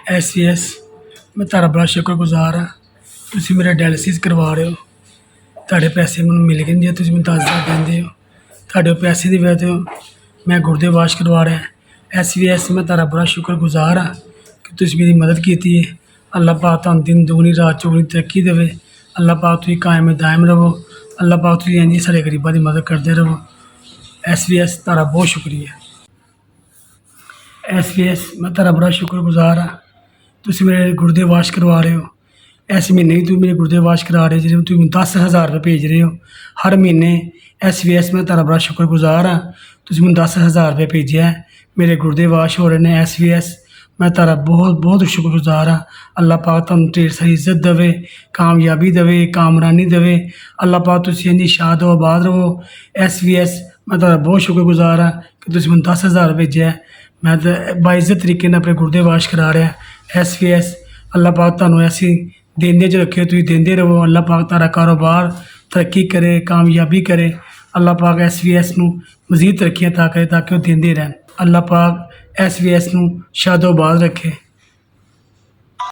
SVS मैं तारा बड़ा शुक्रगुजार हाँ। तुसीं मेरा डायलिसिस करवा रहे हो, ਤੁਹਾਡੇ ਪੈਸੇ ਮੈਨੂੰ ਮਿਲ ਗਏ ਨੇ। ਜੇ ਤੁਸੀਂ ਮੈਨੂੰ 10,000 ਦਿੰਦੇ ਹੋ, ਤੁਹਾਡੇ ਪੈਸੇ ਦੀ ਵਜ੍ਹਾ ਤੋਂ ਮੈਂ ਗੁਰਦੇ ਵਾਸ਼ ਕਰਵਾ ਰਿਹਾ। SVS ਮੈਂ ਤੁਹਾਡਾ ਬੜਾ ਸ਼ੁਕਰਗੁਜ਼ਾਰ ਹਾਂ ਕਿ ਤੁਸੀਂ ਮੇਰੀ ਮਦਦ ਕੀਤੀ ਹੈ। ਅੱਲਾਹ ਪਾਕ ਤੁਹਾਨੂੰ ਦਿਨ ਦੁਗਣੀ ਰਾਤ ਚੌਗੁਣੀ ਤਰੱਕੀ ਦੇਵੇ। ਅੱਲਾਹ ਪਾਕ ਤੁਸੀਂ ਕਾਇਮ ਦਾਇਮ ਰਹੋ। ਅੱਲਾਹ ਪਾਕ ਤੁਸੀਂ ਇੰਝ ਹੀ ਸਾਡੇ ਗਰੀਬਾਂ ਦੀ ਮਦਦ ਕਰਦੇ ਰਹੋ। SVS ਤੁਹਾਡਾ ਬਹੁਤ ਸ਼ੁਕਰੀਆ। SVS ਮੈਂ ਤੁਹਾਡਾ ਬੜਾ ਸ਼ੁਕਰਗੁਜ਼ਾਰ ਹਾਂ। ਤੁਸੀਂ ਮੇਰੇ ਗੁਰਦੇ ਵਾਸ਼ ਕਰਵਾ ਰਹੇ ਹੋ। ਇਸ ਮਹੀਨੇ ਵੀ ਤੁਸੀਂ ਮੇਰੇ ਗੁਰਦੇ ਵਾਸ਼ ਕਰਾ ਰਹੇ, ਜਿਹੜੇ ਤੁਸੀਂ ਮੈਨੂੰ 10,000 ਰੁਪਏ ਭੇਜ ਰਹੇ ਹੋ ਹਰ ਮਹੀਨੇ। SVS ਮੈਂ ਤੁਹਾਡਾ ਬੜਾ ਸ਼ੁਕਰਗੁਜ਼ਾਰ ਹਾਂ। ਤੁਸੀਂ ਮੈਨੂੰ 10,000 ਰੁਪਏ ਭੇਜਿਆ, ਮੇਰੇ ਗੁਰਦੇ ਵਾਸ਼ ਹੋ ਰਹੇ ਨੇ। SVS ਮੈਂ ਤੁਹਾਡਾ ਬਹੁਤ ਬਹੁਤ ਸ਼ੁਕਰਗੁਜ਼ਾਰ ਹਾਂ। ਅੱਲਾਹ ਪਾਕ ਤੁਹਾਨੂੰ ਢੇਰ ਸਾਰੀ ਇੱਜ਼ਤ ਦੇਵੇ, ਕਾਮਯਾਬੀ ਦੇਵੇ, ਕਾਮਰਾਨੀ ਦੇਵੇ। ਅੱਲਾਹ ਪਾਕ ਤੁਸੀਂ ਇੰਨੀ ਸ਼ਾਦ ਹੋ ਆਬਾਦ ਰਹੋ। SVS ਮੈਂ ਤੁਹਾਡਾ ਬਹੁਤ ਸ਼ੁਕਰਗੁਜ਼ਾਰ ਹਾਂ ਕਿ ਤੁਸੀਂ ਮੈਨੂੰ 10,000 ਭੇਜਿਆ। ਮੈਂ ਤਾਂ ਬਾਇੱਜ਼ਤ ਤਰੀਕੇ ਨਾਲ ਆਪਣੇ ਗੁਰਦੇ ਵਾਸ਼ ਕਰਾ ਰਿਹਾ। SVS ਅੱਲਾਹ ਪਾਕ ਤੁਹਾਨੂੰ ਐਸੀ ਦੇਂਦੇ 'ਚ ਰੱਖੇ, ਤੁਸੀਂ ਦਿੰਦੇ ਰਹੋ। ਅੱਲਾਹ ਪਾਕ ਤੁਹਾਡਾ ਕਾਰੋਬਾਰ ਤਰੱਕੀ ਕਰੇ, ਕਾਮਯਾਬੀ ਕਰੇ। ਅੱਲਾਹ ਪਾਕ SVS ਨੂੰ ਮਜ਼ੀਦ ਤਰੱਕੀਆਂ ਅਤਾ ਕਰੇ ਤਾਂ ਕਿ ਉਹ ਦਿੰਦੇ ਰਹਿਣ। ਅੱਲਾਹ ਪਾਕ SVS ਨੂੰ ਸ਼ਾਦੋ ਆਬਾਦ ਰੱਖੇ।